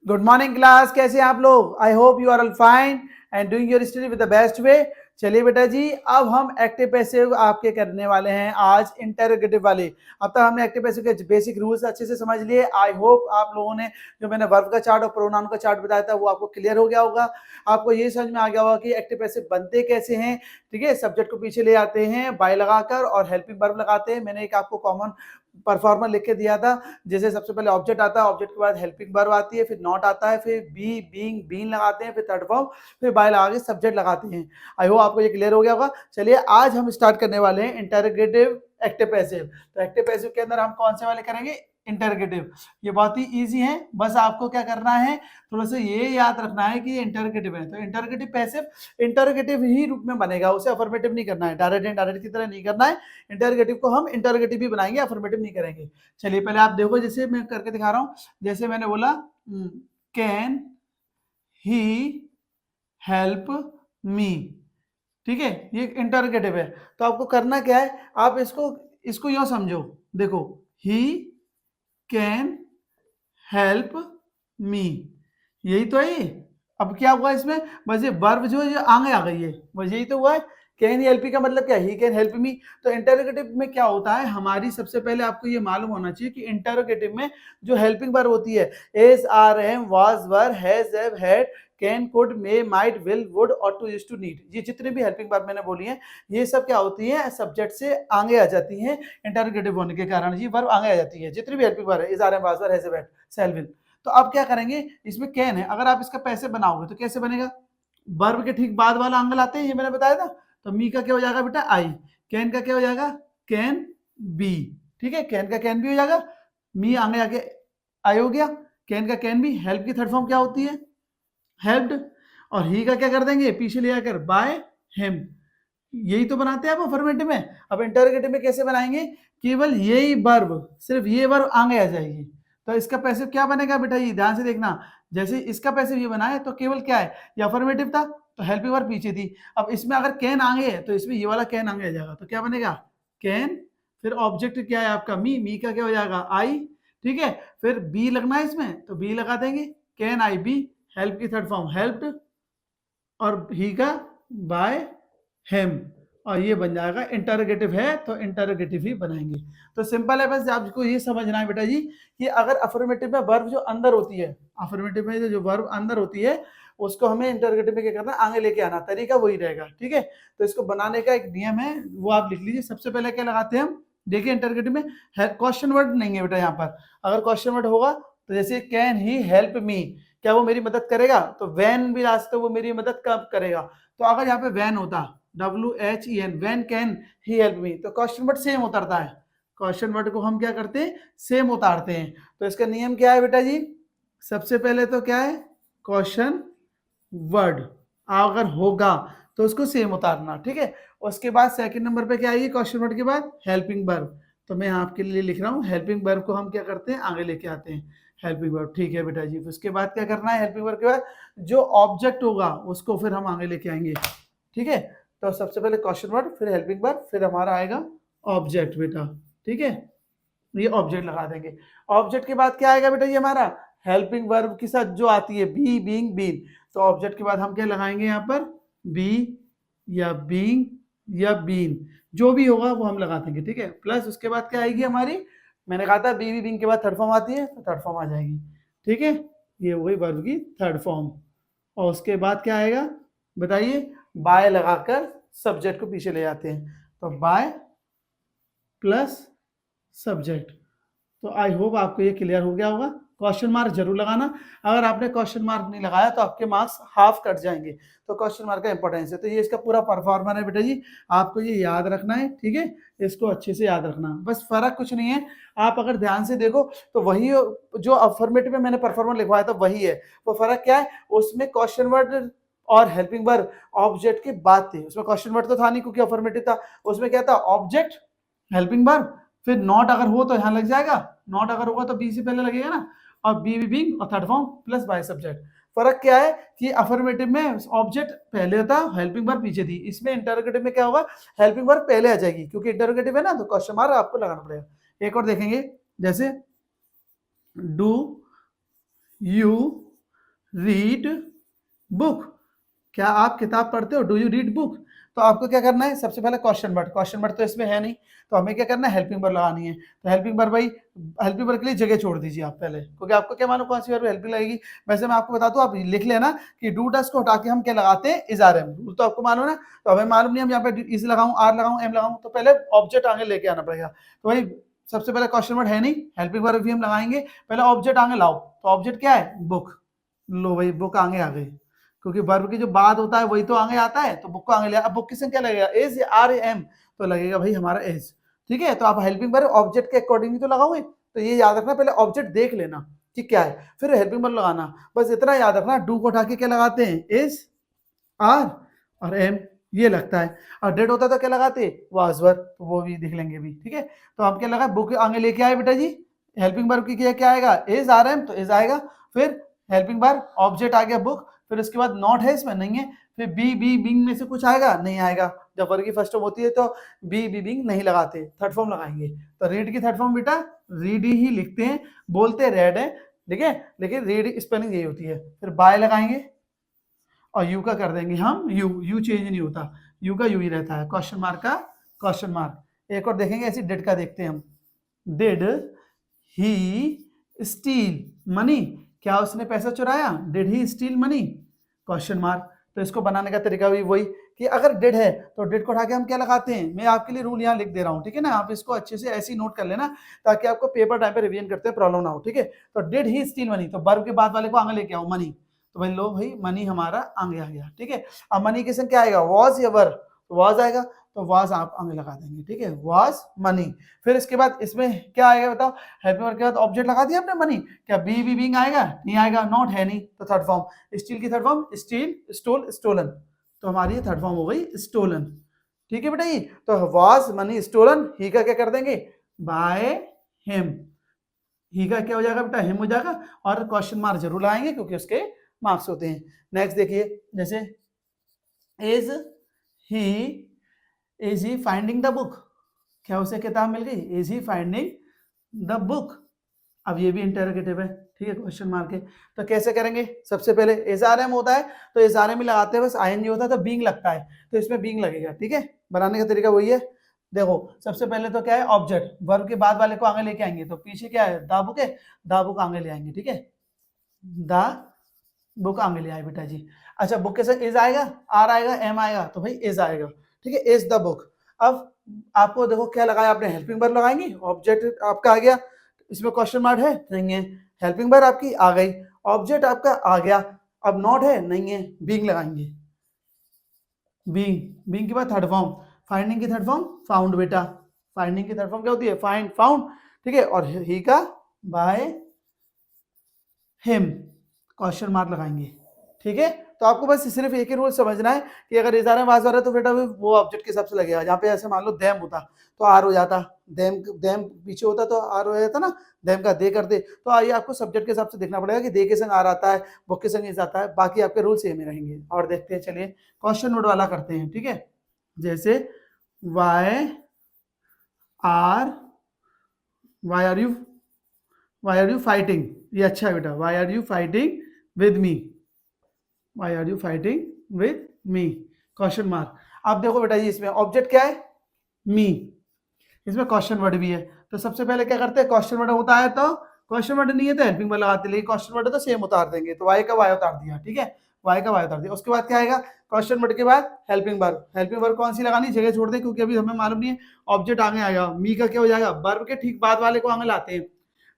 Good morning class, कैसे हैं आप लोग? I hope you are all fine and doing your study with the best way. चलिए बेटा जी, अब हम एक्टिव पैसिव आपके करने वाले हैं आज इंटरोगेटिव वाले। अब तक हमने एक्टिव पैसिव के बेसिक रूल्स अच्छे से समझ लिए। आई होप आप लोगों ने जो मैंने वर्ब का चार्ट और प्रोनाउन का चार्ट बताया था वो आपको क्लियर हो गया होगा। आपको ये समझ में आ गया होगा कि एक्टिव पैसिव बनते कैसे हैं। ठीक है, सब्जेक्ट को पीछे ले आते हैं बाय लगाकर और हेल्पिंग वर्ब लगाते हैं। मैंने एक आपको कॉमन परफॉर्मर लिख के दिया था। जैसे सबसे पहले ऑब्जेक्ट आता है, ऑब्जेक्ट के बाद हेल्पिंग वर्ब आती है, फिर नॉट आता है, फिर बी, बीइंग, बीन लगाते हैं, फिर थर्ड फॉर्म, फिर बाय लगा के सब्जेक्ट लगाते हैं। आई होप आपको ये क्लियर हो गया होगा। चलिए आज हम स्टार्ट करने वाले हैं इंटरोगेटिव एक्टिव पैसिव। तो एक्टिव पैसिव के अंदर हम कौन से वाले करेंगे? इंटरोगेटिव। ये बहुत ही इजी है, बस आपको क्या करना है, थोड़ा सा ये याद रखना है कि ये इंटरोगेटिव है। तो इंटरोगेटिव पैसिव इंटरोगेटिव ही रूप में बनेगा, उसे अफर्मेटिव नहीं करना है, डायरेक्ट इनडायरेक्ट की तरह नहीं करना है। इंटरोगेटिव को हम इंटरोगेटिव ही बनाएंगे, अफर्मेटिव नहीं करेंगे। चलिए पहले आप देखो, जैसे मैं करके दिखा रहा हूं। जैसे मैंने बोला कैन ही हेल्प मी, ठीक है, ये इंटरोगेटिव है। तो आपको करना क्या है, आप इसको यूं समझो, देखो ही कैन हेल्प मी, यही तो है ये। अब क्या हुआ इसमें, बस ये वर्ब जो है आगे आ गई है, बस यही तो हुआ है। कैन हेल्प मी का मतलब क्या है? He can help me. तो इंटरोगेटिव में क्या होता है, हमारी सबसे पहले आपको ये मालूम होना चाहिए कि इंटरोगेटिव में जो हेल्पिंग वर्ब होती है, is, are, am, was, were, has, have, had, can, could, may, might, will, would और टू, यूज्ड टू, नीड, ये जितने भी हेल्पिंग वर्ब मैंने बोली हैं, ये सब क्या होती है, सब्जेक्ट से आगे आ जाती हैं। इंटरोगेटिव होने के कारण ये वर्ब आगे आ जाती है, जितनी भी हेल्पिंग वर्ब है, is, are, am, was, were, has, have, had, shall, will. तो अब क्या करेंगे, इसमें कैन है, अगर आप इसका पैसे बनाओगे तो कैसे बनेगा? वर्ब के ठीक बाद वाला एंगल आते हैं, ये मैंने बताया था। तो मी का क्या हो जाएगा बेटा? आई। कैन का क्या हो जाएगा? Can be. ठीक है, कैन का कैन भी हो जाएगा, मी आगे आगे आई हो गया, कैन का कैन भी। हेल्प की थर्ड फॉर्म क्या होती है? हेल्प्ड। और ही का क्या कर देंगे, पीछे ले आकर बाय हिम। यही तो बनाते हैं आप अफर्मेटिव में। अब इंटरोगेटिव में कैसे बनाएंगे, केवल यही वर्ब, सिर्फ ये वर्ब आगे आ जाएगी। तो इसका पैसिव क्या बनेगा बेटा, ये ध्यान से देखना। जैसे इसका पैसिव ये बना है तो केवल क्या है, ये अफर्मेटिव था तो हेल्पिंग वर्ब पीछे थी। अब इसमें अगर कैन आगे है तो इसमें ये वाला कैन आगे आ जाएगा, तो क्या बनेगा? कैन, फिर ऑब्जेक्ट क्या है आपका? मी, मी का क्या हो जाएगा? आई। ठीक है, फिर बी लगना है इसमें तो बी लगा देंगे, कैन आई बी। हेल्प की थर्ड फॉर्म हेल्प्ड, और ही का बाय हिम, और ये बन जाएगा। इंटरोगेटिव है तो इंटरोगेटिव ही बनाएंगे। तो सिंपल है, बस आपको ये समझना है बेटा जी कि अगर अफर्मेटिव में वर्ब जो अंदर होती है, अफर्मेटिव में जो वर्ब अंदर होती है उसको हमें इंटरोगेटिव में क्या करना है, आगे लेके आना, तरीका वही रहेगा। ठीक है, तो इसको बनाने का एक नियम है, वो आप लिख लीजिए। सबसे पहले क्या लगाते हैं हम, देखिए इंटरोगेटिव में क्वेश्चन वर्ड नहीं है बेटा यहाँ पर। अगर क्वेश्चन वर्ड होगा तो जैसे कैन ही हेल्प मी, क्या वो मेरी मदद करेगा? तो वैन भी रास्ते, वो मेरी मदद कब करेगा? तो अगर यहाँ पे वैन होता, WHEN, when can he help me, तो क्वेश्चन वर्ड सेम उतरता है। क्वेश्चन वर्ड को हम क्या करते हैं, सेम उतारते हैं। तो इसका नियम क्या है बेटा जी, सबसे पहले तो क्या है, क्वेश्चन वर्ड अगर होगा तो उसको सेम उतारना। ठीक है, उसके बाद सेकंड नंबर पे क्या आएगी, क्वेश्चन वर्ड के बाद हेल्पिंग वर्ब। तो मैं आपके लिए लिख रहा हूँ, हेल्पिंग वर्ब को हम क्या करते हैं, आगे लेके आते हैं, हेल्पिंग वर्ब। ठीक है बेटा जी, उसके बाद क्या करना है, हेल्पिंग वर्ब के बाद जो ऑब्जेक्ट होगा उसको फिर हम आगे लेके आएंगे। ठीक है, तो सबसे पहले क्वेश्चन वर्ड, फिर हेल्पिंग वर्ब, फिर हमारा आएगा ऑब्जेक्ट बेटा। ठीक है, ये ऑब्जेक्ट लगा देंगे। ऑब्जेक्ट के बाद क्या आएगा बेटा, ये हमारा हेल्पिंग वर्ब के साथ जो आती है बी, बीइंग, बीन। तो ऑब्जेक्ट के बाद हम क्या लगाएंगे यहाँ पर, बी या बीइंग या बीन, जो भी होगा वो हम लगा देंगे। ठीक है, प्लस उसके बाद क्या आएगी हमारी, मैंने कहा था बी, बीइंग के बाद थर्ड फॉर्म आती है तो थर्ड फॉर्म आ जाएगी। ठीक है, ये वही वर्ब की थर्ड फॉर्म। और उसके बाद क्या आएगा बताइए, बाय लगाकर सब्जेक्ट को पीछे ले जाते हैं, तो बाय प्लस सब्जेक्ट। तो आई होप आपको ये क्लियर हो गया होगा। क्वेश्चन मार्क जरूर लगाना, अगर आपने क्वेश्चन मार्क नहीं लगाया तो आपके मार्क्स हाफ कट जाएंगे। तो क्वेश्चन मार्क का इंपॉर्टेंस है। तो ये इसका पूरा परफॉर्मर है बेटा जी, आपको ये याद रखना है। ठीक है, इसको अच्छे से याद रखना, बस फर्क कुछ नहीं है। आप अगर ध्यान से देखो तो वही जो अफर्मेटिव में मैंने परफॉर्मर लिखवाया था वही है। वो फर्क क्या है, उसमें क्वेश्चन वर्ड और हेल्पिंग वर्ब ऑब्जेक्ट के बाद थे, उसमें क्वेश्चन वर्ड तो था नहीं क्योंकि अफर्मेटिव था। उसमें क्या था, ऑब्जेक्ट, हेल्पिंग वर्ब, फिर नॉट अगर हो तो यहाँ लग जाएगा, नॉट अगर होगा तो बी से पहले लगेगा ना, और बी बीइंग और third form plus by subject. फर्क क्या है कि अफर्मेटिव में ऑब्जेक्ट पहले होता, हेल्पिंग वर्ब पीछे थी। इसमें इंटरोगेटिव में क्या होगा, हेल्पिंग वर्ब पहले आ जाएगी, क्योंकि इंटरोगेटिव है ना तो क्वेश्चन मार्क आपको लगाना पड़ेगा। एक और देखेंगे, जैसे डू यू रीड बुक, क्या आप किताब पढ़ते हो, डू यू रीड बुक। तो आपको क्या करना है, सबसे पहले क्वेश्चन वर्ड तो इसमें है नहीं, तो हमें क्या करना है, हेल्पिंग वर्ब लगानी है। तो हेल्पिंग वर्ब भाई, हेल्पिंग वर्ब के लिए जगह छोड़ दीजिए आप पहले, क्योंकि आपको क्या मालूम कौन सी वर्ब हेल्पिंग लगेगी। वैसे मैं आपको बता दूं, आप लिख लेना कि डू डस को हटा के हम क्या लगाते हैं, इज आर एम, रूल तो आपको मालूम है ना। तो हमें मालूम नहीं हम यहाँ पे इज लगाऊं, आर लगाऊं, एम लगाऊं, तो पहले ऑब्जेक्ट आगे लेके आना पड़ेगा। तो भाई सबसे पहले क्वेश्चन वर्ड है नहीं, हेल्पिंग वर्ब भी हम लगाएंगे, पहले ऑब्जेक्ट आगे लाओ। तो ऑब्जेक्ट क्या है, बुक। लो भाई बुक आगे आ गई, क्योंकि वर्ब की जो बाद होता है वही तो आगे आता है, तो बुक को आगे लिया। अब बुक किसमें क्या लगेगा, इज आर एम, तो लगेगा भाई हमारा इज। ठीक है, तो आप हेल्पिंग वर्ब ऑब्जेक्ट के अकॉर्डिंग तो लगाओगे, तो ये याद रखना, पहले ऑब्जेक्ट देख लेना कि क्या है, फिर हेल्पिंग वर्ब लगाना। बस इतना याद रखना, डू को उठा के क्या लगाते हैं, इज, आर और एम, ये लगता है। और डेड होता तो क्या लगाते, वाज वर, तो वो भी देख लेंगे भी। ठीक है, तो हम क्या लगा, बुक आगे लेके आए बेटा जी, हेल्पिंग वर्ब की क्या आएगा, इज आर एम, तो इज आएगा। फिर हेल्पिंग वर्ब ऑब्जेक्ट आ गया बुक, फिर उसके बाद नॉट है इसमें, नहीं है। फिर बी बिंग में से कुछ आएगा, नहीं आएगा। जब वर्ग की फर्स्ट फॉर्म होती है तो बी बिंग नहीं लगाते, थर्ड फॉर्म लगाएंगे। तो रीड की थर्ड फॉर्म बेटा रीड ही लिखते हैं, बोलते रेड है, ठीक है, लेकिन रीड स्पेलिंग यही होती है। फिर बाय लगाएंगे और यू का कर देंगे हम यू चेंज नहीं होता, यू का यू ही रहता है, क्वेश्चन मार्क का क्वेश्चन मार्क। एक और देखेंगे ऐसी, डिड का देखते हैं हम, डिड ही स्टील मनी, क्या उसने पैसा चुराया, did he steel money, question mark. तो इसको बनाने का तरीका भी वही कि अगर डिड है तो डिड को उठा के हम क्या लगाते हैं, मैं आपके लिए रूल यहाँ लिख दे रहा हूँ, ठीक है ना, आप इसको अच्छे से ऐसे ही नोट कर लेना, ताकि आपको पेपर टाइम पे रिवीजन करते हैं प्रॉब्लम ना हो। ठीक है, तो डिड ही स्टील मनी, तो वर्ब के बाद वाले को आगे लेके आओ, मनी, तो भाई लो भाई मनी हमारा आगे आ गया। ठीक है, अब मनी के संग क्या आएगा, वॉज या वर, वॉज आएगा, तो वाज आप आगे लगा देंगे। ठीक है, वाज मनी। फिर इसके बाद इसमें क्या आएगा बताओ, हेल्पिंग वर्ब के बाद ऑब्जेक्ट लगा दिया आपने मनी, क्या बी बीइंग आएगा, नहीं आएगा, नॉट है नहीं, तो थर्ड फॉर्म। स्टील की third form steal, stole, stolen, तो हमारी ये थर्ड फॉर्म हो गई स्टोलन। ठीक है बेटा, ये तो वाज मनी स्टोलन, ही का क्या कर देंगे, बाय हिम, ही का क्या हो जाएगा बेटा, हिम हो जाएगा, और क्वेश्चन मार्क जरूर लगाएंगे क्योंकि उसके मार्क्स होते हैं। नेक्स्ट देखिए, जैसे is he finding the book, क्या उसे किताब मिल गई, is he finding the book. अब ये भी इंटरोगेटिव है, ठीक है, क्वेश्चन मार्क है। तो कैसे करेंगे, सबसे पहले एज आर एम होता है तो एज आर एम ही लगाते हैं, बस आईएनजी होता है तो बीइंग लगता है, तो इसमें बीइंग लगेगा। ठीक है, बनाने का तरीका वही है। देखो सबसे पहले तो क्या है, ऑब्जेक्ट, वर्ब के बाद वाले को आगे लेके आएंगे, तो पीछे क्या है, द बुक है, द बुक आगे ले आएंगे। ठीक है, द बुक आगे ले आए बेटा जी। अच्छा, बुक के साथ इज आएगा, आर आएगा, एम आएगा, तो भाई इज आएगा। ठीक है, इज द बुक। अब आपको देखो क्या लगाया आपने, हेल्पिंग वर्ब लगाएंगे, ऑब्जेक्ट आपका आ गया, इसमें क्वेश्चन मार्क है, नहीं है, हेल्पिंग वर्ब आपकी आ गई, ऑब्जेक्ट आपका आ गया, अब नॉट है, नहीं है, बीइंग लगाएंगे, बीइंग के बाद थर्ड फॉर्म, फाइंडिंग की थर्ड फॉर्म फाउंड बेटा, फाइंडिंग की थर्ड फॉर्म क्या होती है, फाइंड, फाउंड। ठीक है, और ही का बाय हिम, क्वेश्चन मार्क लगाएंगे। ठीक है, तो आपको बस सिर्फ एक ही रूल समझना है कि अगर इजारा वाज हो रहा है तो बेटा वो ऑब्जेक्ट के हिसाब से लगेगा। जहाँ पे ऐसे मान लो देम होता तो आर हो जाता, देम पीछे होता तो आर हो जाता ना, देम का दे कर दे। तो आइए आपको सब्जेक्ट के हिसाब से देखना पड़ेगा कि दे के संग आर आता है, बुक के संग इज आता है, बाकी आपके रूल सेम ही रहेंगे। और देखते हैं, चलिए क्वेश्चन वर्ड वाला करते हैं। ठीक है, जैसे वाई आर यू फाइटिंग, ये अच्छा है बेटा, why are you fighting with me, why are you fighting with me, question mark. अब देखो बेटा जी, इसमें ऑब्जेक्ट क्या है, मी, इसमें क्वेश्चन वर्ड भी है। तो सबसे पहले क्या करते हैं, क्वेश्चन वर्ड होता है तो क्वेश्चन वर्ड नहीं है तो हेल्पिंग वर्ड लगाते, लेकिन क्वेश्चन वर्ड तो सेम उतार देंगे, तो वाई का वाई उतार दिया। ठीक है, वाई का वाई उतार दिया। उसके बाद क्या आएगा, क्वेश्चन वर्ड के बाद हेल्पिंग वर्ब, हेल्पिंग वर्ब कौन सी लगानी, जगह छोड़ दें क्योंकि अभी हमें मालूम नहीं है। ऑब्जेक्ट आगे आएगा, मी का क्या हो जाएगा, वर्ब के ठीक बाद वाले को आगे लाते हैं।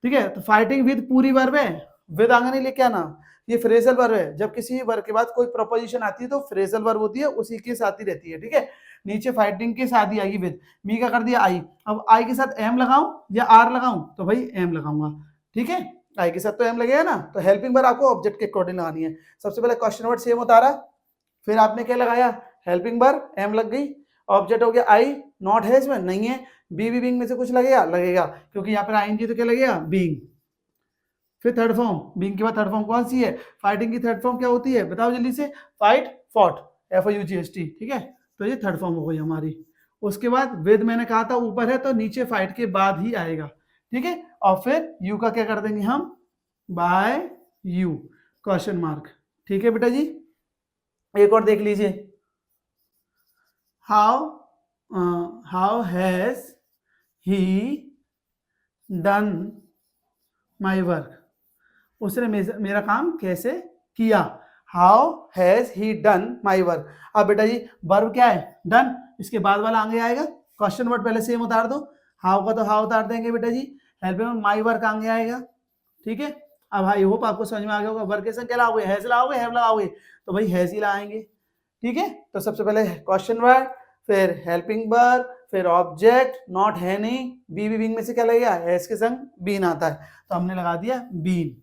ठीक है, तो फाइटिंग विद पूरी वर्ब है, विद आगे नहीं लेके आना, ये फ्रेजल वर्ब है। जब किसी वर्ब के बाद कोई प्रोपोजिशन आती है तो फ्रेजल वर्ब होती है, उसी के साथ ही रहती है। ठीक है, नीचे फाइटिंग के साथ ही आएगी विद, मी का कर दिया आई, अब आई के साथ एम लगाऊं या आर लगाऊं, तो भाई एम लगाऊंगा। ठीक है, आई के साथ तो एम लगेगा ना, तो हेल्पिंग वर्ब आपको ऑब्जेक्ट के अकॉर्डिंग लगानी है। सबसे पहले क्वेश्चन वर्ड सेम उतारा, फिर आपने क्या लगाया, हेल्पिंग वर्ब, एम लग गई, ऑब्जेक्ट हो गया आई, नॉट है इसमें, नहीं है, बी बीइंग में से कुछ लगेगा, लगेगा क्योंकि यहाँ पर आईएनजी, तो क्या लगेगा, बीइंग। फिर थर्ड फॉर्म, बीइंग के बाद थर्ड फॉर्म कौन सी है, फाइटिंग की थर्ड फॉर्म क्या होती है, बताओ जल्दी से, फाइट, फॉट, FOUGHT। ठीक है, तो ये थर्ड फॉर्म हो गई हमारी। उसके बाद विद मैंने कहा था ऊपर है तो नीचे फाइट के बाद ही आएगा। ठीक है, और फिर यू का क्या कर देंगे हम, बाय यू, क्वेश्चन मार्क। ठीक है बेटा जी, एक और देख लीजिए, how has he done my work, उसने मेरा काम कैसे किया। How has he done my work. अब बेटा जी वर्ब क्या है, डन, इसके बाद वाला आगे आएगा, क्वेश्चन वर्ड पहले सेम उतार दो, हाउ का तो हाउ उतार देंगे बेटा जी, हेल्प माई वर्क आगे आएगा। ठीक है, अब आई होप आपको समझ में आ गया होगा, वर्क के संग क्या लाओगे, हैज लाओगे, हैव लाओगे, तो भाई हैज ही लाएंगे। ठीक है, तो सबसे पहले क्वेश्चन वर्ड, फिर हेल्पिंग वर्ब, फिर ऑब्जेक्ट, नॉट है नहीं, बी बीइंग में से क्या लगेगा, हैज के संग बीन आता है, तो हमने लगा दिया बीन।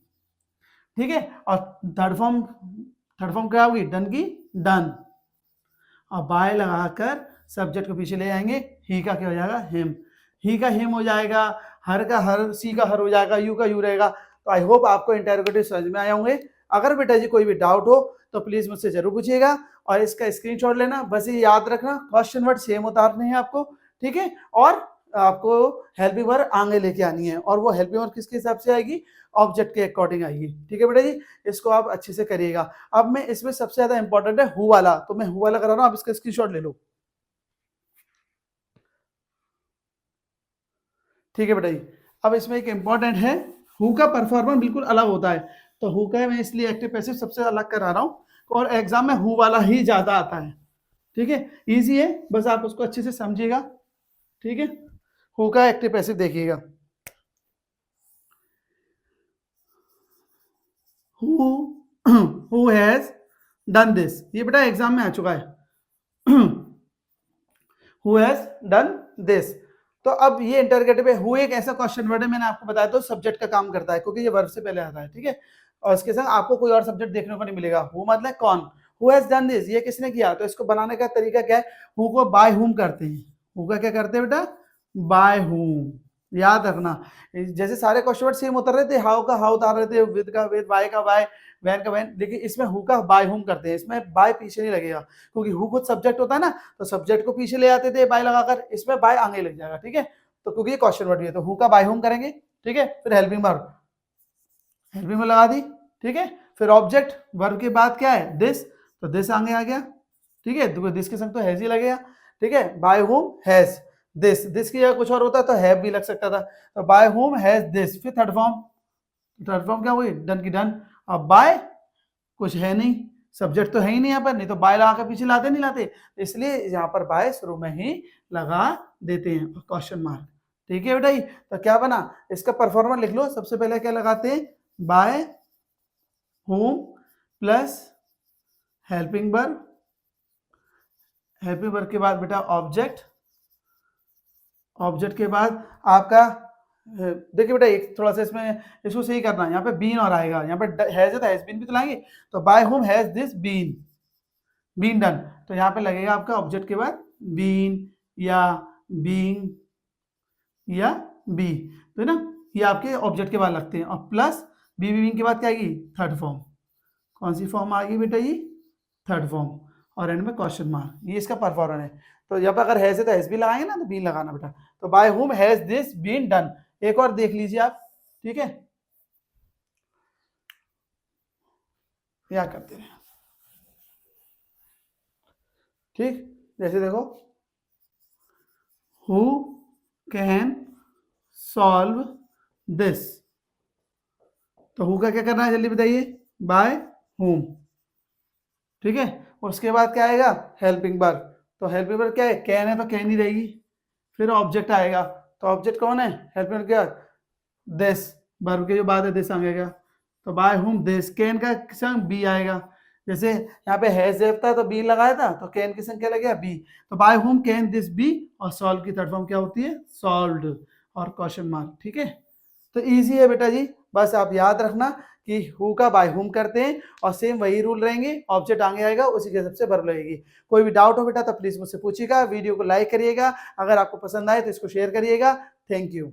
ठीक है, और थर्ड फॉर्म क्या होगी, डन की डन, और बाय लगाकर सब्जेक्ट को पीछे ले आएंगे, ही का क्या हो जाएगा, हिम, ही का हिम हो जाएगा, हर का हर, सी का हर हो जाएगा, यू का यू रहेगा। तो आई होप आपको इंटरोगेटिव समझ में आए होंगे। अगर बेटा जी कोई भी डाउट हो तो प्लीज मुझसे जरूर पूछिएगा, और इसका स्क्रीनशॉट लेना, बस ये याद रखना क्वेश्चन वर्ड सेम उतारने हैं आपको। ठीक है, और आपको हेल्पिंग वर्ब आगे लेके आनी है, और वो हेल्पिंग वर्ब किसके हिसाब से आएगी, ऑब्जेक्ट के अकॉर्डिंग आएगी। ठीक है बेटा जी, इसको आप अच्छे से करिएगा। अब मैं इसमें सबसे ज्यादा इंपॉर्टेंट है हु वाला, तो मैं हु वाला करा रहा हूं, आप इसका स्क्रीनशॉट ले लो। ठीक है बेटा जी, अब इसमें एक इंपॉर्टेंट है, हु का परफॉर्मेंस बिल्कुल अलग होता है, तो हु का मैं इसलिए एक्टिव पैसिव सबसे अलग करा रहा हूँ, और एग्जाम में हु वाला ही ज्यादा आता है। ठीक है, इजी है, बस आप उसको अच्छे से समझिएगा। ठीक है, हु का एक्टिव पैसिव देखिएगा, हु हैज डन दिस, ये बेटा एग्जाम में आ चुका है, हु हैज डन दिस। तो अब ये इंटरगेटिव है, हु एक ऐसा क्वेश्चन वर्ड है, मैंने आपको बताया तो सब्जेक्ट का काम करता है, क्योंकि ये वर्ब से पहले आता है। ठीक है, और इसके साथ आपको कोई और सब्जेक्ट देखने को नहीं मिलेगा। हु मतलब कौन, हु हैज डन दिस, ये किसने किया, तो इसको बनाने का तरीका क्या है, हु को बाय हुम करते हैं, हु का क्या करते हैं बेटा, बाय हुम, याद रखना। जैसे सारे क्वेश्चन वर्ड सेम उतर रहे थे, हाउ का हाउ उतार रहे थे, विद का विद, वाई का वाई, वैन का वैन, देखिए इसमें हु का बाय हुम करते हैं, इसमें बाय पीछे नहीं लगेगा, क्योंकि हु खुद सब्जेक्ट होता है ना, तो सब्जेक्ट को पीछे ले आते थे बाय लगाकर, इसमें बाय आगे लग जाएगा। ठीक है, तो क्योंकि ये क्वेश्चन वर्ड है, तो हु का बाय हुम करेंगे। ठीक है, फिर हेल्पिंग वर्ब लगा दी। ठीक है, फिर ऑब्जेक्ट, वर्ब के बाद क्या है, दिस, तो दिस आगे आ गया। ठीक है, तो दिस के संग तो हैज ही लगेगा। ठीक है, by whom has this, this की जगह कुछ और होता तो हैव भी लग सकता था, तो बाय हुम हैज दिस। फिर थर्ड फॉर्म क्या हुई, डन की डन, अब बाय कुछ है नहीं, सब्जेक्ट तो है ही नहीं यहाँ पर, नहीं तो बाय लगा के पीछे लाते नहीं लाते, इसलिए यहाँ पर बाय शुरू में ही लगा देते हैं, क्वेश्चन मार्क। ठीक है बेटा, तो क्या बना, इसका परफॉर्मेंस लिख लो। सबसे पहले क्या लगाते हैं, by whom plus helping verb, helping verb के बाद बेटा ऑब्जेक्ट, ऑब्जेक्ट के बाद आपका, देखिए बेटा एक थोड़ा सा इसमें इसको सही करना है, यहाँ पे बीन और आएगा, यहाँ पे हैज है तो हैज बीन भी तो लाएंगे, तो by whom has this been done, तो यहाँ पे लगेगा आपका ऑब्जेक्ट के बाद बीन या बीइंग या बी, तो ना ये आपके ऑब्जेक्ट के बाद लगते हैं, और प्लस बी बीइंग के बाद क्या आएगी, थर्ड फॉर्म, कौन सी फॉर्म आ गई बेटा, ये थर्ड फॉर्म, और एंड में क्वेश्चन मार्क, ये इसका परफॉर्मेंस है। तो यहाँ पर अगर हैज है तो हैज भी लगाएंगे ना, तो बीन लगाना बेटा, तो बाय हुम हैज दिस बीन डन। एक और देख लीजिए आप। ठीक है, क्या करते हैं, ठीक, जैसे देखो, हु कैन सॉल्व दिस, तो हु का क्या करना है जल्दी बताइए, बाय हुम। ठीक है, उसके बाद क्या आएगा, हेल्पिंग वर्ब, तो हेल्पिंग वर्ब क्या है, कैन है तो कैन ही रहेगी, फिर ऑब्जेक्ट आएगा, तो ऑब्जेक्ट कौन है, हेल्पिंग वर्ब क्या, दिस, वर्ब के जो बाद है दिस आएगा, तो बाय हुम दिस, कैन का संग बी आएगा, जैसे यहाँ पे हैज था तो बी लगाया था, तो कैन की संग क्या लगेगा, बी, तो by whom can this be, और सॉल्व की थर्ड फॉर्म क्या होती है, सॉल्व्ड और क्वेश्चन मार्क। ठीक है, तो इजी है बेटा जी, बस आप याद रखना कि हु का बाय हुम करते हैं, और सेम वही रूल रहेंगे, ऑब्जेक्ट आगे आएगा उसी के हिसाब से वर्ब लगेगी। कोई भी डाउट हो बेटा तो प्लीज मुझसे पूछिएगा, वीडियो को लाइक करिएगा, अगर आपको पसंद आए तो इसको शेयर करिएगा। Thank you.